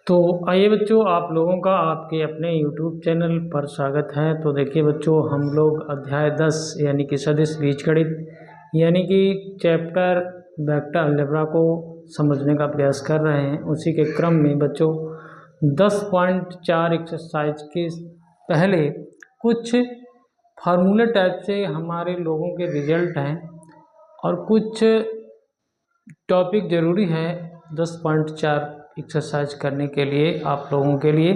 तो आइए बच्चों, आप लोगों का आपके अपने YouTube चैनल पर स्वागत है। तो देखिए बच्चों, हम लोग अध्याय 10 यानी कि सदिश बीजगणित यानी कि चैप्टर वेक्टर अलजेब्रा को समझने का प्रयास कर रहे हैं। उसी के क्रम में बच्चों 10.4 एक्सरसाइज के पहले कुछ फार्मूले टाइप से हमारे लोगों के रिजल्ट हैं और कुछ टॉपिक ज़रूरी है 10.4 एक्सरसाइज करने के लिए आप लोगों के लिए,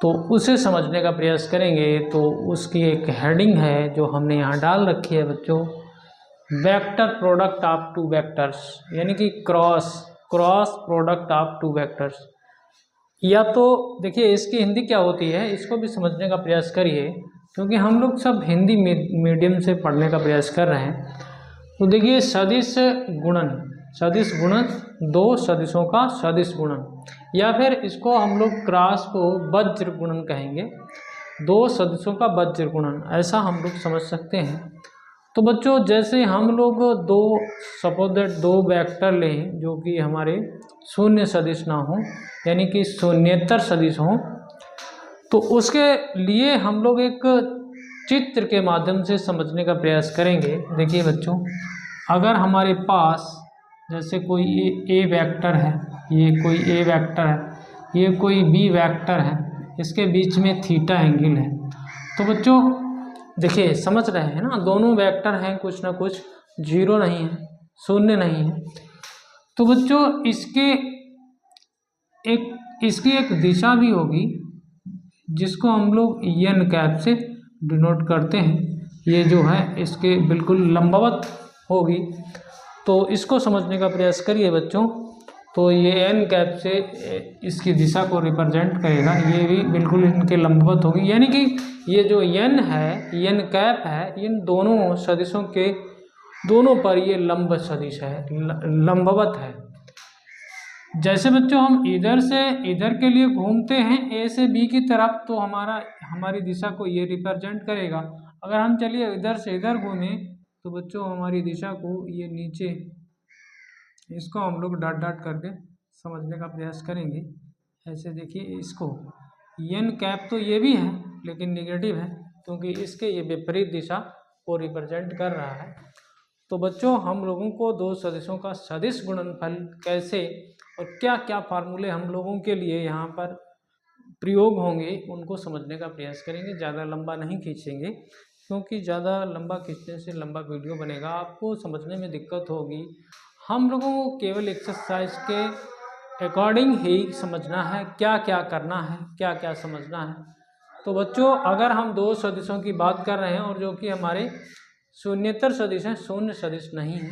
तो उसे समझने का प्रयास करेंगे। तो उसकी एक हेडिंग है जो हमने यहाँ डाल रखी है बच्चों, vector product of two vectors, यानी कि cross product of two vectors. या तो देखिए इसकी हिंदी क्या होती है, इसको भी समझने का प्रयास करिए, क्योंकि हम लोग सब हिंदी मीडियम से पढ़ने का प्रयास कर रहे हैं। तो देखिए सदिश गुणन, दो सदिशों का सदिश गुणन, या फिर इसको हम लोग क्रॉस को वज्र गुणन कहेंगे, दो सदिशों का वज्र गुणन, ऐसा हम लोग समझ सकते हैं। तो बच्चों जैसे हम लोग सपोज दैट दो वेक्टर लें जो कि हमारे शून्य सदिश ना हो, यानी कि शून्येतर सदिश हो, तो उसके लिए हम लोग एक चित्र के माध्यम से समझने का प्रयास करेंगे। देखिए बच्चों, अगर हमारे पास जैसे कोई ए वेक्टर है, ये कोई ए वेक्टर है, ये कोई बी वेक्टर है, इसके बीच में थीटा एंगल है। तो बच्चों देखिए समझ रहे हैं ना, दोनों वेक्टर हैं, कुछ ना कुछ जीरो नहीं है, शून्य नहीं है। तो बच्चों इसकी एक दिशा भी होगी जिसको हम लोग एन कैप से डिनोट करते हैं। ये जो है इसके बिल्कुल लंबवत होगी, तो इसको समझने का प्रयास करिए बच्चों। तो ये एन कैप से इसकी दिशा को रिप्रेजेंट करेगा, ये भी बिल्कुल इनके लंबवत होगी, यानी कि ये जो एन है, एन कैप है, इन दोनों सदिशों के दोनों पर ये लंब सदिश है, लंबवत है। जैसे बच्चों हम इधर से इधर के लिए घूमते हैं ए से बी की तरफ, तो हमारी दिशा को ये रिप्रेजेंट करेगा। अगर हम चलिए इधर से इधर घूमें तो बच्चों हमारी दिशा को ये नीचे, इसको हम लोग डॉट डॉट करके समझने का प्रयास करेंगे। ऐसे देखिए इसको एन कैप तो ये भी है लेकिन निगेटिव है, क्योंकि इसके ये विपरीत दिशा को रिप्रेजेंट कर रहा है। तो बच्चों हम लोगों को दो सदिशों का सदिश गुणनफल कैसे और क्या क्या फार्मूले हम लोगों के लिए यहाँ पर प्रयोग होंगे उनको समझने का प्रयास करेंगे। ज़्यादा लंबा नहीं खींचेंगे, क्योंकि ज़्यादा लंबा खींचने से लंबा वीडियो बनेगा, आपको समझने में दिक्कत होगी। हम लोगों को केवल एक्सरसाइज के अकॉर्डिंग ही समझना है, क्या क्या करना है, क्या क्या समझना है। तो बच्चों अगर हम दो सदिशों की बात कर रहे हैं और जो कि हमारे शून्येतर सदिश हैं, शून्य सदिश नहीं है,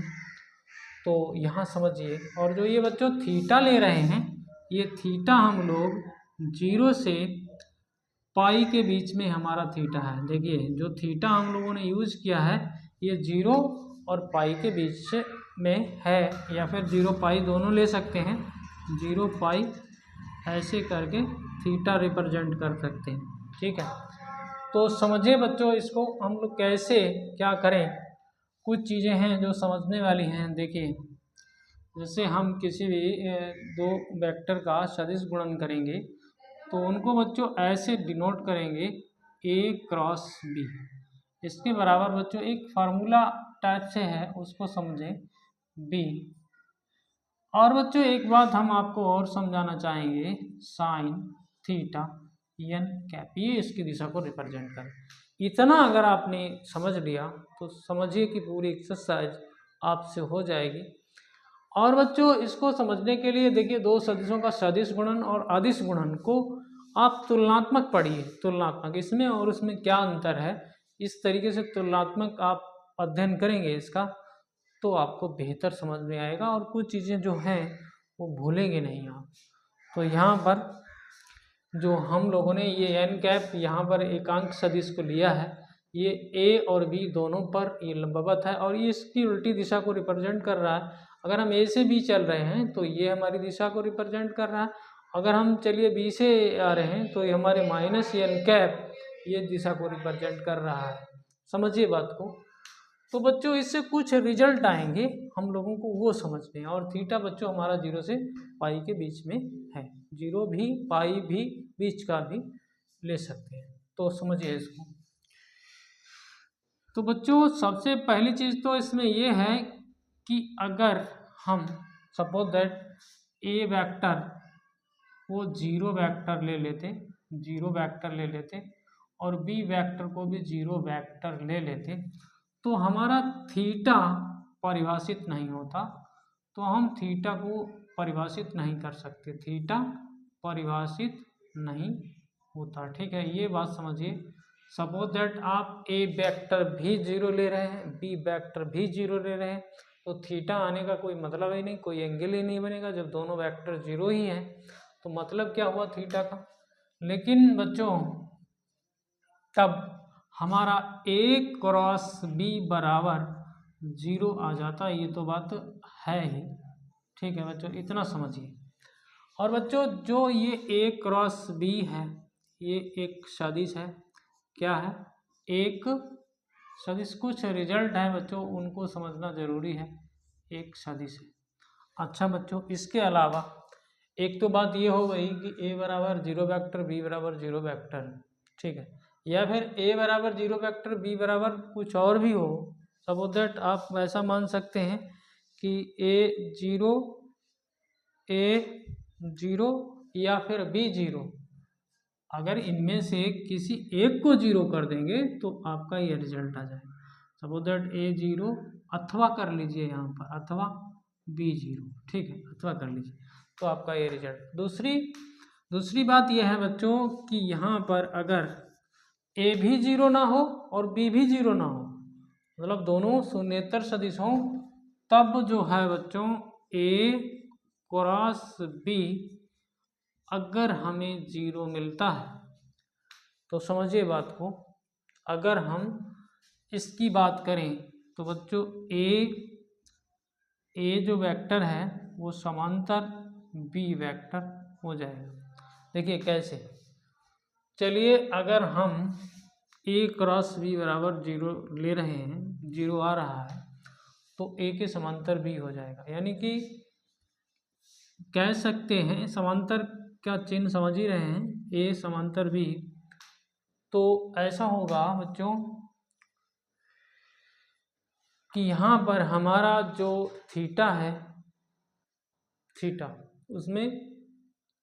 तो यहाँ समझिए। और जो ये बच्चों थीटा ले रहे हैं, ये थीटा हम लोग 0 से पाई के बीच में हमारा थीटा है। देखिए जो थीटा हम लोगों ने यूज़ किया है ये 0 और पाई के बीच में है, या फिर 0 पाई दोनों ले सकते हैं। 0 पाई ऐसे करके थीटा रिप्रेजेंट कर सकते हैं, ठीक है। तो समझिए बच्चों इसको हम लोग कैसे क्या करें। कुछ चीज़ें हैं जो समझने वाली हैं। देखिए जैसे हम किसी भी दो वेक्टर का सदिश गुणन करेंगे तो उनको बच्चों ऐसे डिनोट करेंगे ए क्रॉस बी। इसके बराबर बच्चों एक फार्मूला टाइप से है, उसको समझें, बी। और बच्चों एक बात हम आपको और समझाना चाहेंगे, साइन थीटा एन कैप, ये इसकी दिशा को रिप्रेजेंट कर। इतना अगर आपने समझ लिया तो समझिए कि पूरी एक्सरसाइज आपसे हो जाएगी। और बच्चों इसको समझने के लिए देखिए दो सदिशों का सदिश गुणन और अदिश गुणन को आप तुलनात्मक पढ़िए, तुलनात्मक इसमें और उसमें क्या अंतर है, इस तरीके से तुलनात्मक आप अध्ययन करेंगे इसका, तो आपको बेहतर समझ में आएगा और कुछ चीज़ें जो हैं वो भूलेंगे नहीं आप। तो यहाँ पर जो हम लोगों ने ये एन कैप यहाँ पर एकांक सदिश को लिया है, ये ए और बी दोनों पर ये लंबवत है और ये इसकी उल्टी दिशा को रिप्रेजेंट कर रहा है। अगर हम ए से बी चल रहे हैं तो ये हमारी दिशा को रिप्रेजेंट कर रहा है, अगर हम चलिए बी से आ रहे हैं तो ये हमारे माइनस एन कैप ये दिशा को रिप्रेजेंट कर रहा है। समझिए बात को। तो बच्चों इससे कुछ रिजल्ट आएंगे हम लोगों को वो समझने हैं। और थीटा बच्चों हमारा 0 से पाई के बीच में है, जीरो भी, पाई भी, बीच का भी ले सकते हैं। तो समझिए इसको। तो बच्चों सबसे पहली चीज़ तो इसमें ये है कि अगर हम सपोज दैट ए वेक्टर वो जीरो वेक्टर ले लेते और बी वेक्टर को भी जीरो वेक्टर ले लेते, तो हमारा थीटा परिभाषित नहीं होता। तो हम थीटा को परिभाषित नहीं कर सकते, थीटा परिभाषित नहीं होता। ठीक है, ये बात समझिए। सपोज दैट आप ए वेक्टर भी जीरो ले रहे हैं, बी वेक्टर भी जीरो ले रहे हैं, तो थीटा आने का कोई मतलब ही नहीं, कोई एंगल ही नहीं बनेगा। जब दोनों वेक्टर जीरो ही हैं तो मतलब क्या हुआ थीटा का। लेकिन बच्चों तब हमारा ए क्रॉस बी बराबर जीरो आ जाता, ये तो बात है ही। ठीक है बच्चों, इतना समझिए। और बच्चों जो ये ए क्रॉस बी है, ये एक सदिश है। क्या है? एक सदिश। कुछ रिजल्ट है बच्चों, उनको समझना जरूरी है। एक सदिश है। अच्छा बच्चों, इसके अलावा एक तो बात ये हो गई कि ए बराबर जीरो वेक्टर, बी बराबर जीरो वेक्टर। ठीक है, या फिर ए बराबर जीरो वेक्टर, बी बराबर कुछ और भी हो। सपोज दैट आप ऐसा मान सकते हैं कि ए जीरो या फिर बी जीरो। अगर इनमें से किसी एक को जीरो कर देंगे तो आपका ये रिजल्ट आ जाएगा। सपोज दैट ए जीरो, अथवा कर लीजिए यहाँ पर, अथवा बी जीरो। ठीक है, अथवा कर लीजिए तो आपका ये रिजल्ट। दूसरी बात यह है बच्चों कि यहाँ पर अगर ए भी जीरो ना हो और बी भी जीरो ना हो, मतलब दोनों शून्येतर सदिश हों, तब जो है बच्चों ए क्रॉस बी अगर हमें जीरो मिलता है तो समझिए बात को। अगर हम इसकी बात करें तो बच्चों ए जो वेक्टर है वो समांतर बी वेक्टर हो जाएगा। देखिए कैसे, चलिए अगर हम ए क्रॉस बी बराबर जीरो ले रहे हैं, जीरो आ रहा है, तो ए के समांतर बी हो जाएगा। यानी कि कह सकते हैं, समांतर का चिन्ह समझ ही रहे हैं, ए समांतर बी। तो ऐसा होगा बच्चों कि यहाँ पर हमारा जो थीटा है, थीटा, उसमें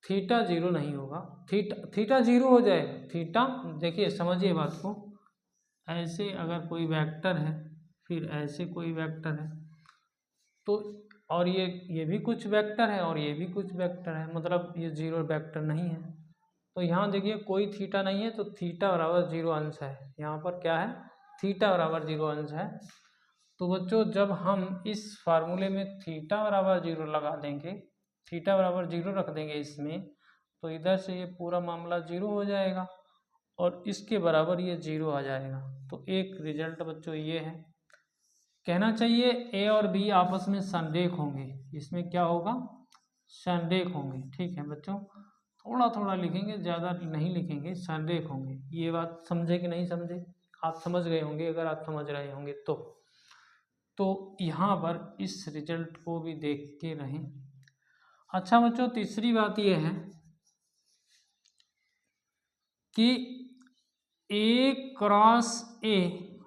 थीटा जीरो नहीं होगा, थीटा जीरो हो जाएगा। थीटा, देखिए समझिए बात को, ऐसे अगर कोई वेक्टर है, फिर ऐसे कोई वेक्टर है, तो और ये भी कुछ वेक्टर है और ये भी कुछ वेक्टर है, मतलब ये जीरो वेक्टर नहीं है। तो यहाँ देखिए कोई थीटा नहीं है, तो थीटा बराबर जीरो अंश है। यहाँ पर क्या है? थीटा बराबर जीरो अंश है। तो बच्चों जब हम इस फार्मूले में थीटा बराबर जीरो लगा देंगे, थीटा बराबर जीरो रख देंगे इसमें, तो इधर से ये पूरा मामला जीरो हो जाएगा और इसके बराबर ये जीरो आ जाएगा। तो एक रिजल्ट बच्चों ये है। कहना चाहिए ए और बी आपस में संरेख होंगे। इसमें क्या होगा? संरेख होंगे। ठीक है बच्चों, थोड़ा थोड़ा लिखेंगे, ज़्यादा नहीं लिखेंगे, संरेख होंगे। ये बात समझे कि नहीं समझे? आप समझ गए होंगे अगर आप समझ रहे होंगे तो यहाँ पर इस रिजल्ट को भी देख के रहें। अच्छा बच्चों, तीसरी बात ये है कि ए क्रॉस ए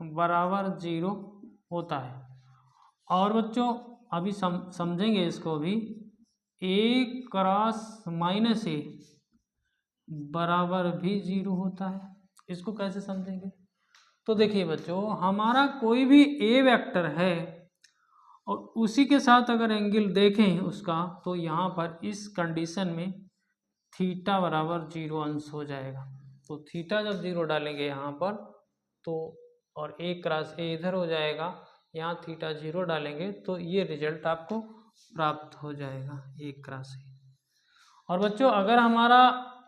बराबर जीरो होता है। और बच्चों अभी समझेंगे इसको भी, ए क्रॉस माइनस ए बराबर भी जीरो होता है। इसको कैसे समझेंगे? तो देखिए बच्चों, हमारा कोई भी ए वेक्टर है और उसी के साथ अगर एंगल देखें उसका, तो यहाँ पर इस कंडीशन में थीटा बराबर जीरो अंश हो जाएगा। तो थीटा जब जीरो डालेंगे यहाँ पर, तो और ए क्रॉस ए इधर हो जाएगा, यहाँ थीटा जीरो डालेंगे तो ये रिजल्ट आपको प्राप्त हो जाएगा, ए क्रॉस ए। और बच्चों अगर हमारा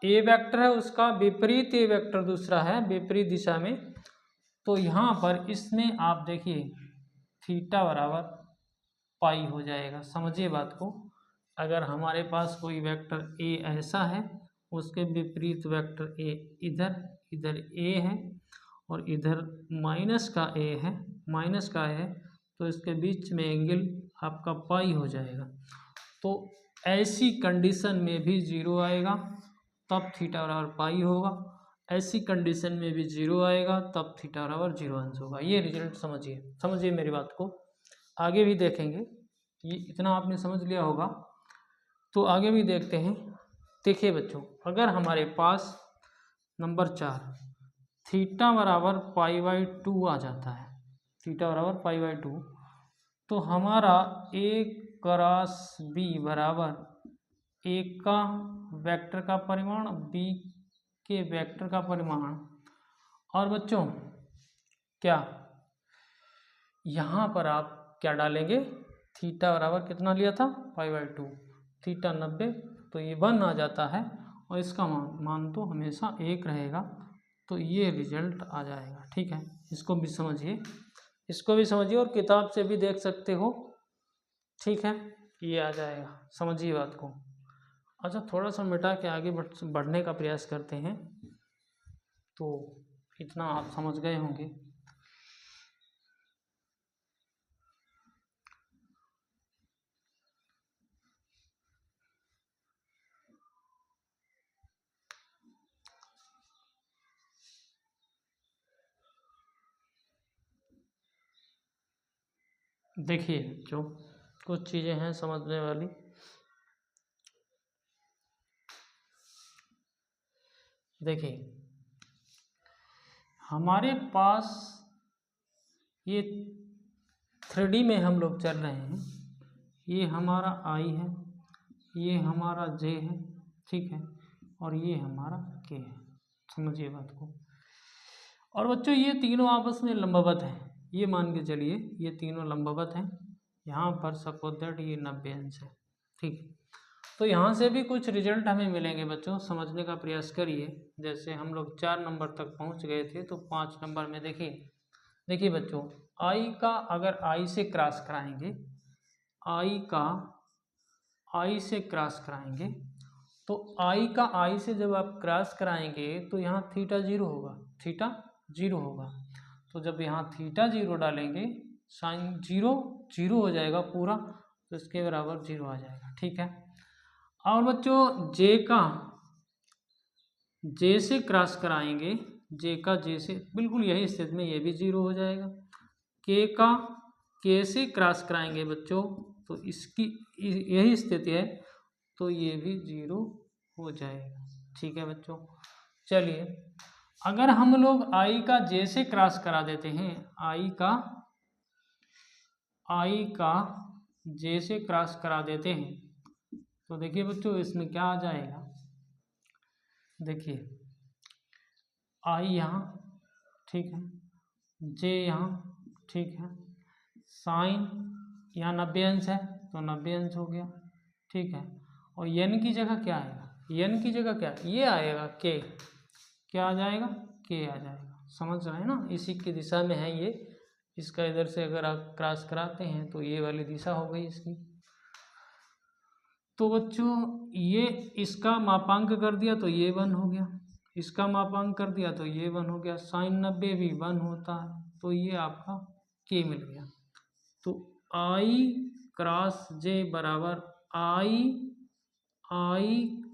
ए वेक्टर है, उसका विपरीत ए वेक्टर दूसरा है विपरीत दिशा में, तो यहाँ पर इसमें आप देखिए थीटा बराबर पाई हो जाएगा। समझिए बात को। अगर हमारे पास कोई वेक्टर ए ऐसा है, उसके विपरीत वेक्टर ए इधर ए है और इधर माइनस का ए है, तो इसके बीच में एंगल आपका पाई हो जाएगा। तो ऐसी कंडीशन में भी 0 आएगा तब थीटा बराबर पाई होगा, ऐसी कंडीशन में भी 0 आएगा तब थीटा बराबर 0 अंश होगा। ये रिजल्ट समझिए मेरी बात को। आगे भी देखेंगे, ये इतना आपने समझ लिया होगा तो आगे भी देखते हैं। देखिए बच्चों, अगर हमारे पास नंबर 4 थीटा बराबर π/2 आ जाता है, थीटा बराबर π/2, तो हमारा a क्रॉस b बराबर a का वेक्टर का परिमाण, b के वेक्टर का परिमाण, और बच्चों क्या यहाँ पर आप क्या डालेंगे, थीटा बराबर कितना लिया था π/2, थीटा 90, तो ये 1 आ जाता है और इसका मान तो हमेशा 1 रहेगा, तो ये रिजल्ट आ जाएगा। ठीक है, इसको भी समझिए और किताब से भी देख सकते हो। ठीक है, ये आ जाएगा, समझिए बात को। अच्छा, थोड़ा सा मिटा के आगे बढ़ने का प्रयास करते हैं, तो इतना आप समझ गए होंगे। देखिए जो कुछ चीज़ें हैं समझने वाली। देखिए हमारे पास ये 3D में हम लोग चल रहे हैं, ये हमारा I है, ये हमारा J है, ठीक है, और ये हमारा K है। समझिए बात को। और बच्चों ये तीनों आपस में लंबवत हैं, ये मान के चलिए ये तीनों लंबवत हैं। यहाँ पर सपोज दैट ये 90 अंश है। ठीक है, तो यहाँ से भी कुछ रिजल्ट हमें मिलेंगे बच्चों, समझने का प्रयास करिए। जैसे हम लोग 4 नंबर तक पहुँच गए थे, तो 5 नंबर में देखिए बच्चों, आई का अगर आई से क्रॉस कराएंगे, आई का आई से क्रॉस कराएंगे, तो आई का आई से जब आप क्रॉस कराएंगे तो यहाँ थीटा 0 होगा, थीटा 0 होगा। तो जब यहाँ थीटा 0 डालेंगे, साइन 0 हो जाएगा पूरा, तो इसके बराबर 0 आ जाएगा। ठीक है, और बच्चों जे से क्रॉस कराएंगे, जे का जे से, बिल्कुल यही स्थिति में ये भी 0 हो जाएगा। के का के से क्रॉस कराएंगे बच्चों, तो इसकी यही स्थिति है, तो ये भी 0 हो जाएगा। ठीक है बच्चों, चलिए अगर हम लोग आई का जे से क्रॉस करा देते हैं, आई का जे से क्रॉस करा देते हैं, तो देखिए बच्चों इसमें क्या आ जाएगा। देखिए आई यहाँ, ठीक है, जे यहाँ, ठीक है, साइन यहाँ 90 अंश है तो 90 अंश हो गया। ठीक है, और यन की जगह क्या आएगा, यन की जगह क्या ये आएगा, के, क्या आ जाएगा, के आ जाएगा। समझ रहे हैं ना, इसी की दिशा में है ये, इसका इधर से अगर आप क्रॉस कराते हैं तो ये वाली दिशा हो गई इसकी। तो बच्चों ये इसका मापांक कर दिया तो ये 1 हो गया, इसका मापांक कर दिया तो ये 1 हो गया, साइन 90 भी 1 होता है, तो ये आपका के मिल गया। तो आई क्रॉस जे बराबर आई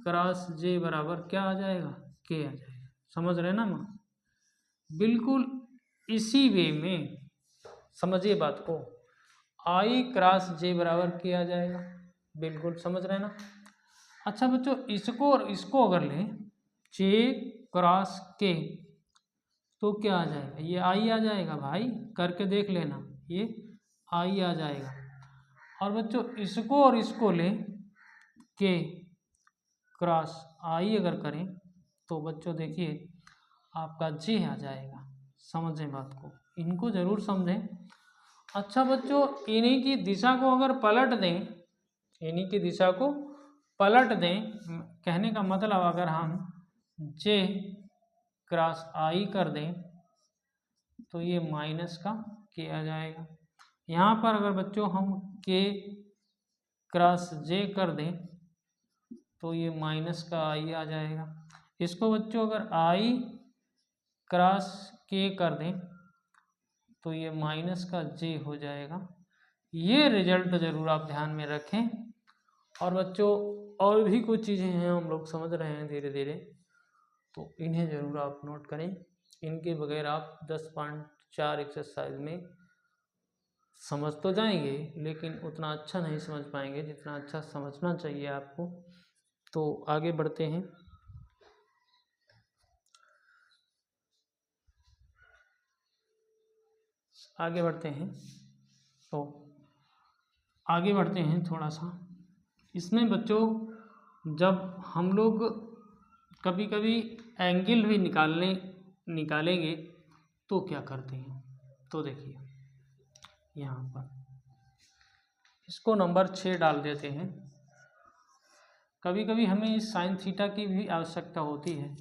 क्रॉस जे बराबर क्या आ जाएगा, के आ जाएगा। समझ रहे ना माँ, बिल्कुल इसी वे में समझिए बात को, आई क्रॉस जे बराबर के आ जाएगा, बिल्कुल समझ रहे ना। अच्छा बच्चों इसको और इसको अगर लें, जे क्रॉस के, तो क्या आ जाएगा, ये आई आ जाएगा भाई, करके देख लेना, ये आई आ जाएगा। और बच्चों इसको और इसको लें, के क्रॉस आई अगर करें, तो बच्चों देखिए आपका जे आ जाएगा। समझें बात को, इनको जरूर समझें। अच्छा बच्चों इन्हीं की दिशा को अगर पलट दें, इन्हीं की दिशा को पलट दें, कहने का मतलब अगर हम जे क्रॉस आई कर दें, तो ये माइनस का के आ जाएगा। यहाँ पर अगर बच्चों हम के क्रॉस जे कर दें, तो ये माइनस का आई आ जाएगा। इसको बच्चों अगर आई क्रॉस के कर दें, तो ये माइनस का जे हो जाएगा। ये रिजल्ट जरूर आप ध्यान में रखें, और बच्चों और भी कुछ चीज़ें हैं हम लोग समझ रहे हैं धीरे धीरे, तो इन्हें ज़रूर आप नोट करें। इनके बगैर आप 10.4 एक्सरसाइज में समझ तो जाएंगे लेकिन उतना अच्छा नहीं समझ पाएंगे जितना अच्छा समझना चाहिए आपको। तो आगे बढ़ते हैं। तो आगे बढ़ते हैं थोड़ा सा। इसमें बच्चों जब हम लोग कभी कभी एंगल भी निकालेंगे तो क्या करते हैं, तो देखिए यहाँ पर इसको नंबर 6 डाल देते हैं। कभी कभी हमें इस साइन थीटा की भी आवश्यकता होती है।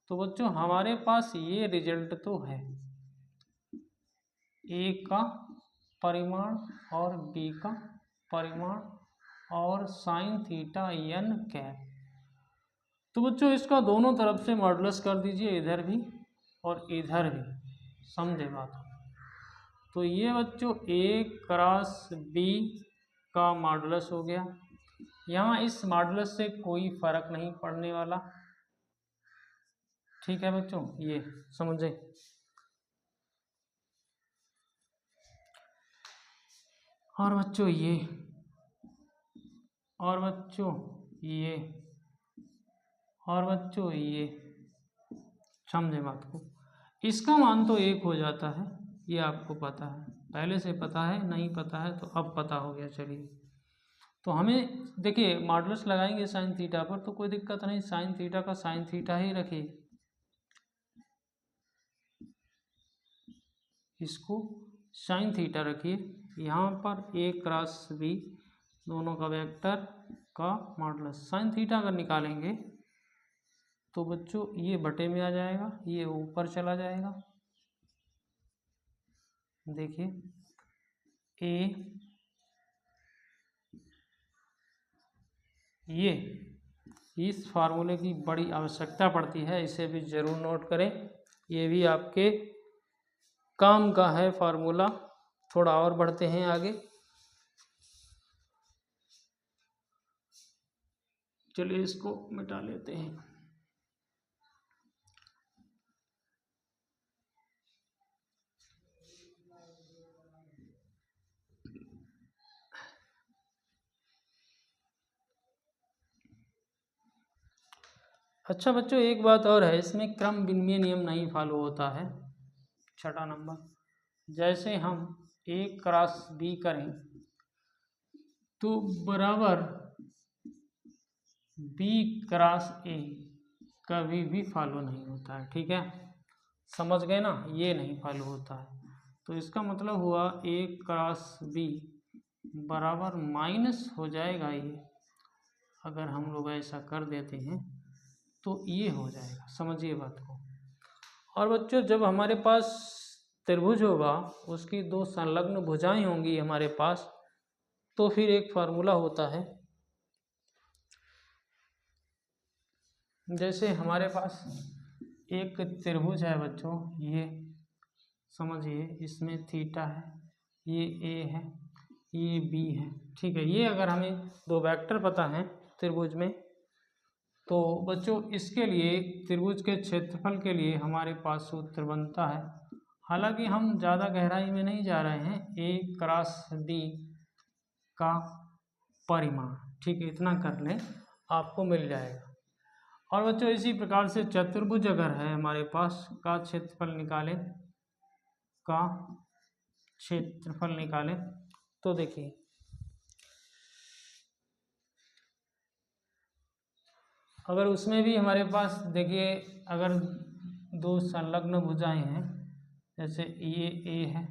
तो बच्चों हमारे पास ये रिजल्ट तो है, ए का परिमाण और बी का परिमाण और साइन थीटा n कैप। तो बच्चों इसका दोनों तरफ से मॉडुलस कर दीजिए, इधर भी और इधर भी, समझे बात। तो ये बच्चों a क्रॉस b का मॉडुलस हो गया। यहाँ इस मॉडुलस से कोई फर्क नहीं पड़ने वाला, ठीक है बच्चों, ये समझे। और बच्चों ये, और बच्चों ये, और बच्चों ये, समझे बात को। इसका मान तो 1 हो जाता है, ये आपको पता है, पहले से पता है, नहीं पता है तो अब पता हो गया। चलिए तो हमें देखिए मॉडुलस लगाएंगे साइन थीटा पर तो कोई दिक्कत नहीं, साइन थीटा का साइन थीटा ही रखिए, इसको साइन थीटा रखिए। यहाँ पर a क्रॉस b दोनों का वेक्टर का मॉडुलस साइन थीटा अगर निकालेंगे तो बच्चों ये बटे में आ जाएगा, ये ऊपर चला जाएगा। देखिए a, ये इस फार्मूले की बड़ी आवश्यकता पड़ती है, इसे भी ज़रूर नोट करें, ये भी आपके काम का है फार्मूला। थोड़ा और बढ़ते हैं आगे। चलिए इसको मिटा लेते हैं। अच्छा बच्चों एक बात और है, इसमें क्रम विनिमय नियम नहीं फॉलो होता है। छठा नंबर, जैसे हम a क्रॉस b करें तो बराबर b क्रॉस a कभी भी फॉलो नहीं होता है, ठीक है, समझ गए ना, ये नहीं फॉलो होता है। तो इसका मतलब हुआ a क्रॉस b बराबर माइनस हो जाएगा ये, अगर हम लोग ऐसा कर देते हैं तो ये हो जाएगा, समझिए बात को। और बच्चों जब हमारे पास त्रिभुज होगा, उसकी दो संलग्न भुजाएं होंगी हमारे पास, तो फिर एक फार्मूला होता है। जैसे हमारे पास एक त्रिभुज है बच्चों, ये समझिए, इसमें थीटा है, ये ए है, ये बी है, ठीक है। ये अगर हमें दो वेक्टर पता है त्रिभुज में, तो बच्चों इसके लिए त्रिभुज के क्षेत्रफल के लिए हमारे पास सूत्र बनता है। हालांकि हम ज़्यादा गहराई में नहीं जा रहे हैं, ए क्रॉस बी का परिमाण, ठीक है, इतना कर लें आपको मिल जाएगा। और बच्चों इसी प्रकार से चतुर्भुज अगर है हमारे पास, का क्षेत्रफल निकालें तो देखिए अगर उसमें भी हमारे पास देखिए, अगर दो संलग्न भुजाएं हैं, जैसे ये ए है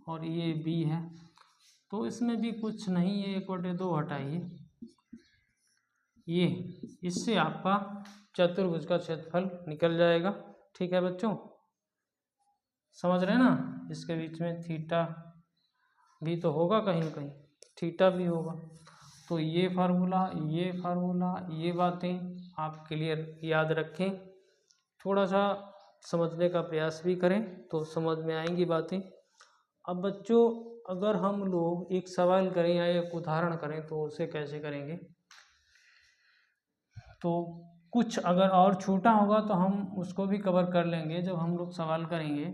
और ये बी है, तो इसमें भी कुछ नहीं है, 1/2 हटाइए, ये इससे आपका चतुर्भुज का क्षेत्रफल निकल जाएगा, ठीक है बच्चों, समझ रहे हैं ना। इसके बीच में थीटा भी तो होगा, कहीं ना कहीं थीटा भी होगा। तो ये फार्मूला, ये बातें आप क्लियर याद रखें, थोड़ा सा समझने का प्रयास भी करें तो समझ में आएंगी बातें। अब बच्चों अगर हम लोग एक सवाल करें या एक उदाहरण करें तो उसे कैसे करेंगे, तो कुछ अगर और छोटा होगा तो हम उसको भी कवर कर लेंगे जब हम लोग सवाल करेंगे।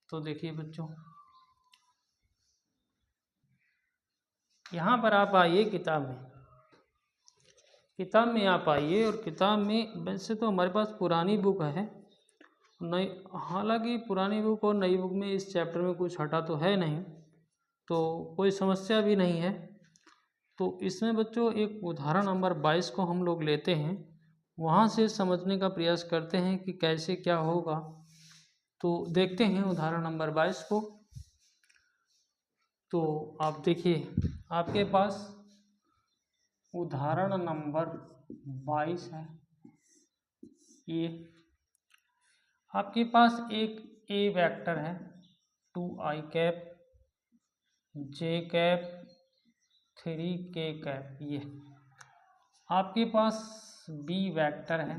तो देखिए बच्चों, यहाँ पर आप आइए किताब में आप आइए, और किताब में वैसे तो हमारे पास पुरानी बुक है, नई, हालांकि पुरानी बुक और नई बुक में इस चैप्टर में कुछ हटा तो है नहीं, तो कोई समस्या भी नहीं है। तो इसमें बच्चों एक उदाहरण नंबर 22 को हम लोग लेते हैं, वहाँ से समझने का प्रयास करते हैं कि कैसे क्या होगा। तो देखते हैं उदाहरण नंबर 22 को। तो आप देखिए, आपके पास उदाहरण नंबर 22 है। ये आपके पास एक ए वेक्टर है 2i cap j cap 3k cap. ये आपके पास बी वेक्टर है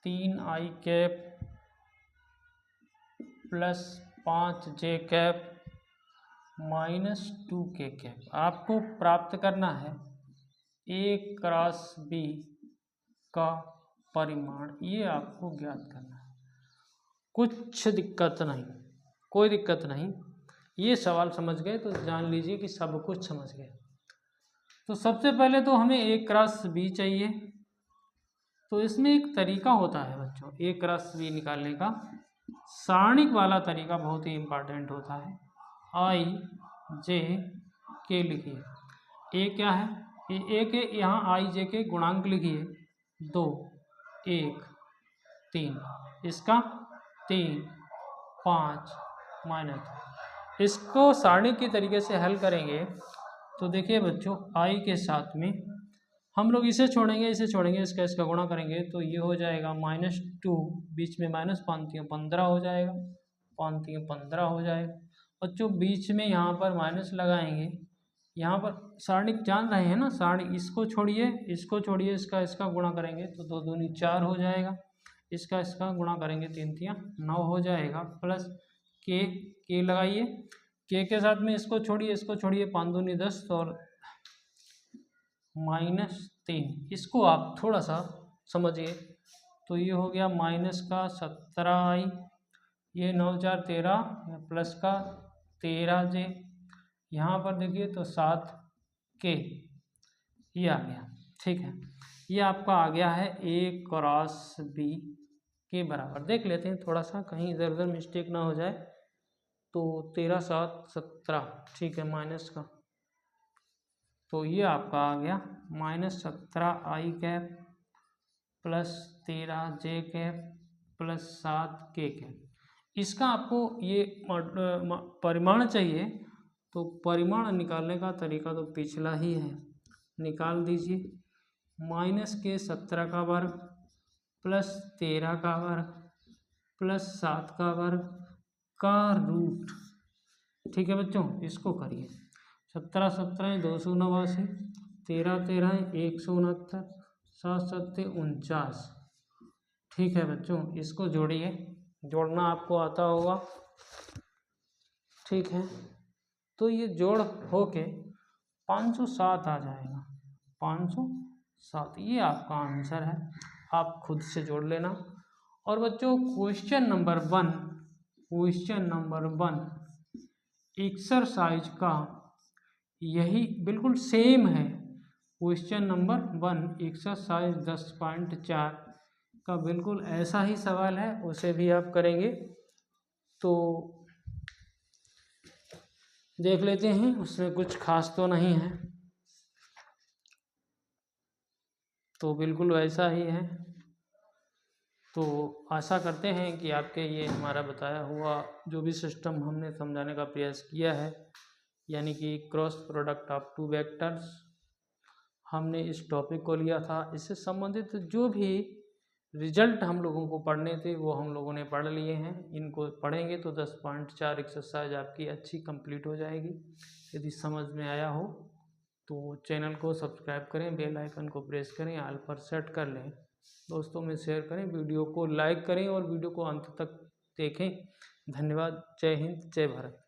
3i cap plus 5j cap minus 2k cap. आपको प्राप्त करना है a क्रॉस b का परिमाण, ये आपको ज्ञात करना है। कुछ दिक्कत नहीं, कोई दिक्कत नहीं। ये सवाल समझ गए तो जान लीजिए कि सब कुछ समझ गए। तो सबसे पहले तो हमें a क्रॉस b चाहिए। तो इसमें एक तरीका होता है बच्चों a क्रॉस b निकालने का, सारणिक वाला तरीका बहुत ही इम्पोर्टेंट होता है। i j k लिखिए, a क्या है, a के यहाँ i j के गुणांक लिखिए 2 1 3, इसका 3 5 माइनस। इसको सारणी के तरीके से हल करेंगे तो देखिए बच्चों, i के साथ में हम लोग इसे छोड़ेंगे इसका गुणा करेंगे तो ये हो जाएगा -2, बीच में माइनस 5 15 हो जाएगा, 5 15 हो जाएगा। बच्चों बीच में यहाँ पर माइनस लगाएंगे, यहाँ पर सारणिक जान रहे हैं ना, सारणी इसको छोड़िए इसका गुणा करेंगे तो 2 दूनी 4 हो जाएगा, इसका गुणा करेंगे 3 तियाँ 9 हो जाएगा, प्लस के लगाइए, के साथ में इसको छोड़िए 5 दूनी 10 और -3। इसको आप थोड़ा सा समझिए तो ये हो गया माइनस का 17i, ये 9 4 13 प्लस का 13j, यहाँ पर देखिए तो 7k, ये आ गया। ठीक है, ये आपका आ गया है a क्रॉस b के बराबर। देख लेते हैं थोड़ा सा कहीं इधर उधर मिस्टेक ना हो जाए। तो 13 7 17, ठीक है, माइनस का, तो ये आपका आ गया -17i cap plus 13j cap plus 7k cap. इसका आपको ये परिमाण चाहिए, तो परिमाण निकालने का तरीका तो पिछला ही है, निकाल दीजिए। -17 का वर्ग प्लस 13 का वर्ग प्लस 7 का वर्ग का रूट। ठीक है बच्चों, इसको करिए। 17 17 289, 13 13 169, 7 7 49। ठीक है बच्चों, इसको जोड़िए, जोड़ना आपको आता होगा। ठीक है, तो ये जोड़ होके 507 आ जाएगा, 507, ये आपका आंसर है। आप खुद से जोड़ लेना। और बच्चों क्वेश्चन नंबर 1 एक्सरसाइज का यही बिल्कुल सेम है। क्वेश्चन नंबर 1 एक्सरसाइज 10.4 का बिल्कुल ऐसा ही सवाल है, उसे भी आप करेंगे। तो देख लेते हैं, उसमें कुछ खास तो नहीं है, तो बिल्कुल वैसा ही है। तो आशा करते हैं कि आपके ये हमारा बताया हुआ जो भी सिस्टम हमने समझाने का प्रयास किया है, यानी कि cross product of two vectors, हमने इस टॉपिक को लिया था। इससे संबंधित जो भी रिजल्ट हम लोगों को पढ़ने थे वो हम लोगों ने पढ़ लिए हैं। इनको पढ़ेंगे तो 10.4 एक्सरसाइज आपकी अच्छी कंप्लीट हो जाएगी। यदि समझ में आया हो तो चैनल को सब्सक्राइब करें, बेल आइकन को प्रेस करें, ऑल पर सेट कर लें, दोस्तों में शेयर करें, वीडियो को लाइक करें और वीडियो को अंत तक देखें। धन्यवाद। जय हिंद, जय भारत।